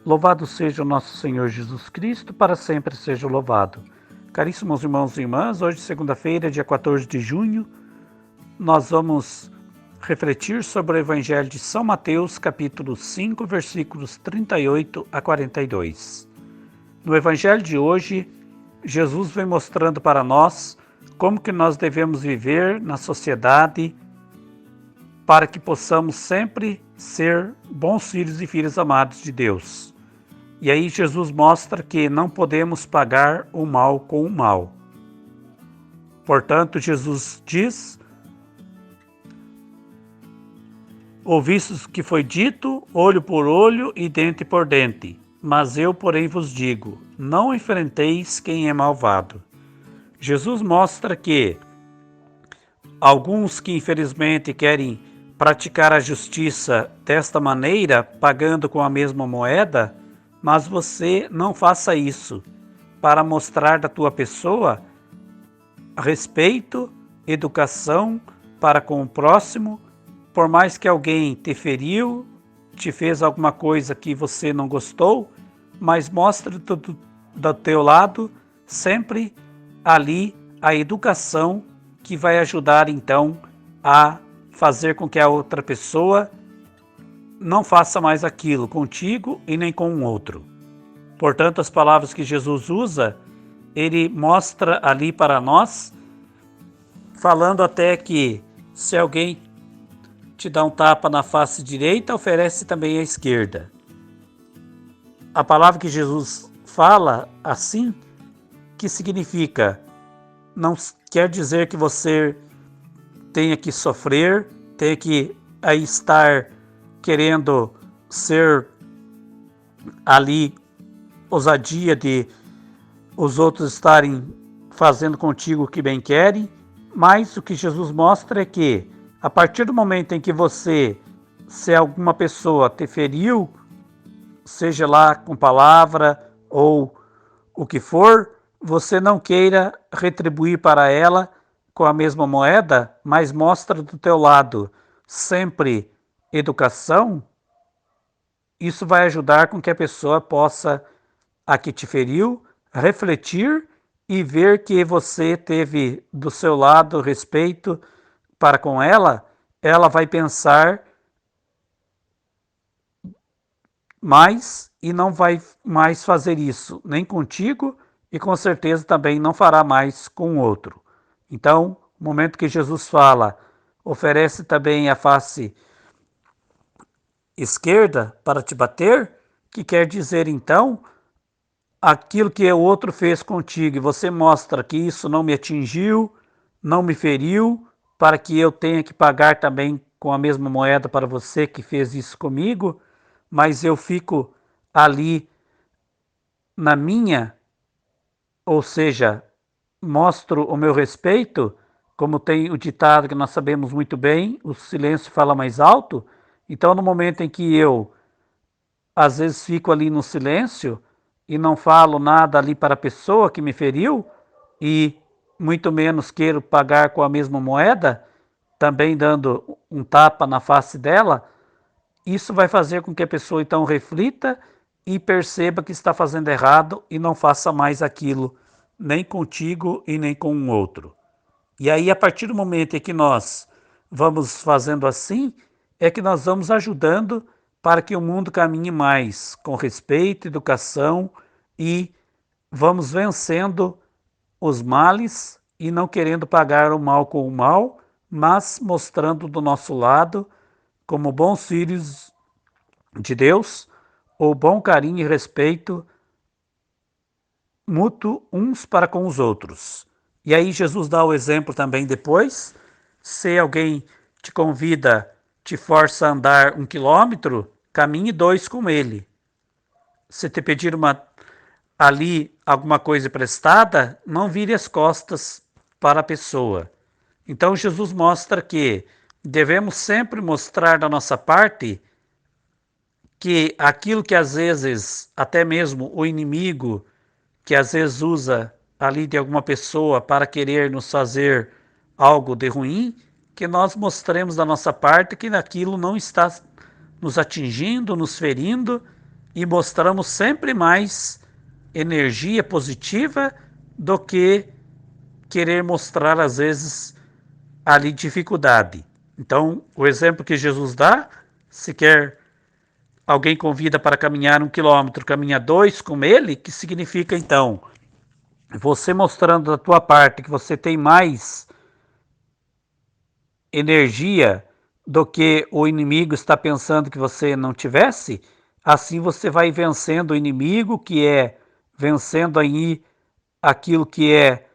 Louvado seja o nosso Senhor Jesus Cristo, para sempre seja louvado. Caríssimos irmãos e irmãs, hoje, segunda-feira, dia 14 de junho, nós vamos refletir sobre o Evangelho de São Mateus, capítulo 5, versículos 38 a 42. No Evangelho de hoje, Jesus vem mostrando para nós como que nós devemos viver na sociedade para que possamos sempre ser bons filhos e filhas amados de Deus. E aí Jesus mostra que não podemos pagar o mal com o mal. Portanto, Jesus diz: ouvistes o que foi dito, olho por olho e dente por dente. Mas eu, porém, vos digo, não enfrenteis quem é malvado. Jesus mostra que alguns que infelizmente querem praticar a justiça desta maneira, pagando com a mesma moeda, mas você não faça isso para mostrar da tua pessoa respeito, educação para com o próximo. Por mais que alguém te feriu, te fez alguma coisa que você não gostou, mas mostre do teu lado sempre ali a educação que vai ajudar então a fazer com que a outra pessoa não faça mais aquilo contigo e nem com o outro. Portanto, as palavras que Jesus usa, ele mostra ali para nós, falando até que se alguém te dá um tapa na face direita, oferece também a esquerda. A palavra que Jesus fala assim, que significa, não quer dizer que você tenha que sofrer, tenha que aí estar querendo ser ali ousadia de os outros estarem fazendo contigo o que bem querem, mas o que Jesus mostra é que a partir do momento em que você, se alguma pessoa te feriu, seja lá com palavra ou o que for, você não queira retribuir para ela com a mesma moeda, mas mostra do teu lado sempre educação. Isso vai ajudar com que a pessoa possa, a que te feriu, refletir e ver que você teve do seu lado respeito para com ela. Ela vai pensar mais e não vai mais fazer isso nem contigo e com certeza também não fará mais com o outro. Então, no momento que Jesus fala, oferece também a face esquerda para te bater, que quer dizer então, aquilo que o outro fez contigo e você mostra que isso não me atingiu, não me feriu, para que eu tenha que pagar também com a mesma moeda para você que fez isso comigo, mas eu fico ali na minha, ou seja, mostro o meu respeito, como tem o ditado que nós sabemos muito bem, o silêncio fala mais alto. Então, no momento em que eu, às vezes, fico ali no silêncio e não falo nada ali para a pessoa que me feriu, e muito menos quero pagar com a mesma moeda, também dando um tapa na face dela, isso vai fazer com que a pessoa então reflita e perceba que está fazendo errado e não faça mais aquilo, nem contigo e nem com o outro. E aí, a partir do momento em que nós vamos fazendo assim, é que nós vamos ajudando para que o mundo caminhe mais com respeito, educação e vamos vencendo os males e não querendo pagar o mal com o mal, mas mostrando do nosso lado, como bons filhos de Deus, o bom carinho e respeito mútuo uns para com os outros. E aí Jesus dá o exemplo também depois, se alguém te convida, te força a andar 1 quilômetro, caminhe 2 com ele. Se te pedir ali alguma coisa emprestada, não vire as costas para a pessoa. Então Jesus mostra que devemos sempre mostrar da nossa parte que aquilo que às vezes, até mesmo o inimigo, que às vezes usa ali de alguma pessoa para querer nos fazer algo de ruim, que nós mostremos da nossa parte que aquilo não está nos atingindo, nos ferindo, e mostramos sempre mais energia positiva do que querer mostrar, às vezes, ali dificuldade. Então, o exemplo que Jesus dá, se quer alguém convida para caminhar 1 quilômetro, caminha 2 com ele, que significa então, você mostrando da tua parte que você tem mais energia do que o inimigo está pensando que você não tivesse, assim você vai vencendo o inimigo, que é vencendo aí aquilo que é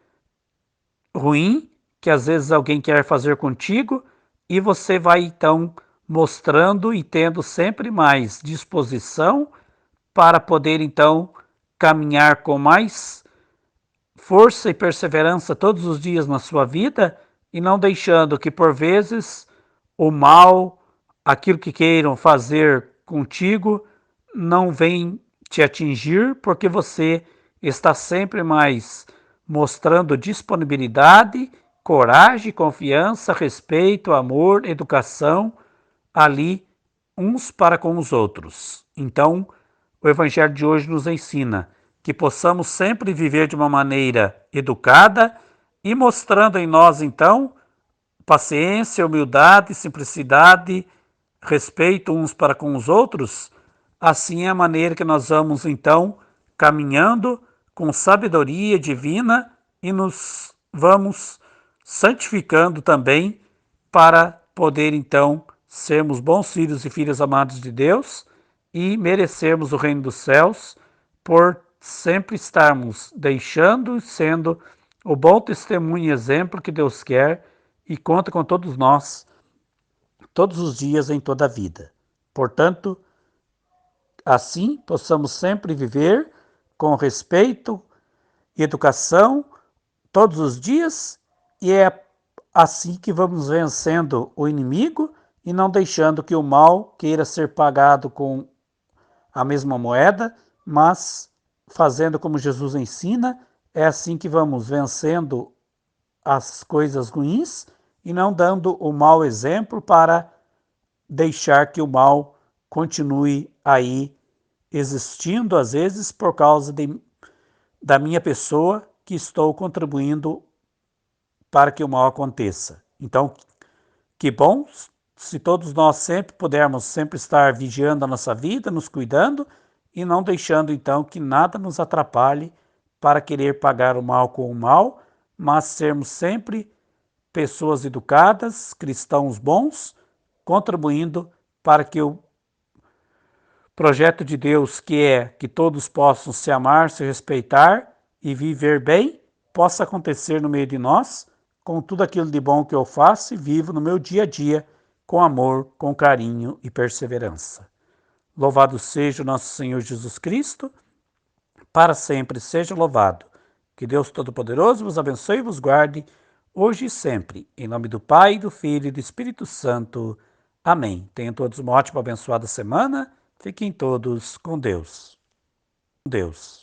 ruim, que às vezes alguém quer fazer contigo, e você vai então mostrando e tendo sempre mais disposição para poder então caminhar com mais força e perseverança todos os dias na sua vida e não deixando que por vezes o mal, aquilo que queiram fazer contigo, não vem te atingir, porque você está sempre mais mostrando disponibilidade, coragem, confiança, respeito, amor, educação ali uns para com os outros. Então, o Evangelho de hoje nos ensina que possamos sempre viver de uma maneira educada e mostrando em nós, então, paciência, humildade, simplicidade, respeito uns para com os outros. Assim é a maneira que nós vamos, então, caminhando com sabedoria divina e nos vamos santificando também para poder, então, sermos bons filhos e filhas amados de Deus e merecermos o reino dos céus por sempre estarmos deixando e sendo o bom testemunho e exemplo que Deus quer e conta com todos nós, todos os dias em toda a vida. Portanto, assim possamos sempre viver com respeito e educação todos os dias, e é assim que vamos vencendo o inimigo e não deixando que o mal queira ser pagado com a mesma moeda, mas fazendo como Jesus ensina, é assim que vamos vencendo as coisas ruins e não dando o mau exemplo para deixar que o mal continue aí existindo, às vezes por causa da minha pessoa que estou contribuindo para que o mal aconteça. Então, que bom se todos nós sempre pudermos sempre estar vigiando a nossa vida, nos cuidando e não deixando então que nada nos atrapalhe para querer pagar o mal com o mal, mas sermos sempre pessoas educadas, cristãos bons, contribuindo para que o projeto de Deus, que é que todos possam se amar, se respeitar e viver bem, possa acontecer no meio de nós, com tudo aquilo de bom que eu faço e vivo no meu dia a dia, com amor, com carinho e perseverança. Louvado seja o nosso Senhor Jesus Cristo, para sempre seja louvado. Que Deus Todo-Poderoso vos abençoe e vos guarde, hoje e sempre. Em nome do Pai, do Filho e do Espírito Santo. Amém. Tenham todos uma ótima, abençoada semana. Fiquem todos com Deus. Com Deus.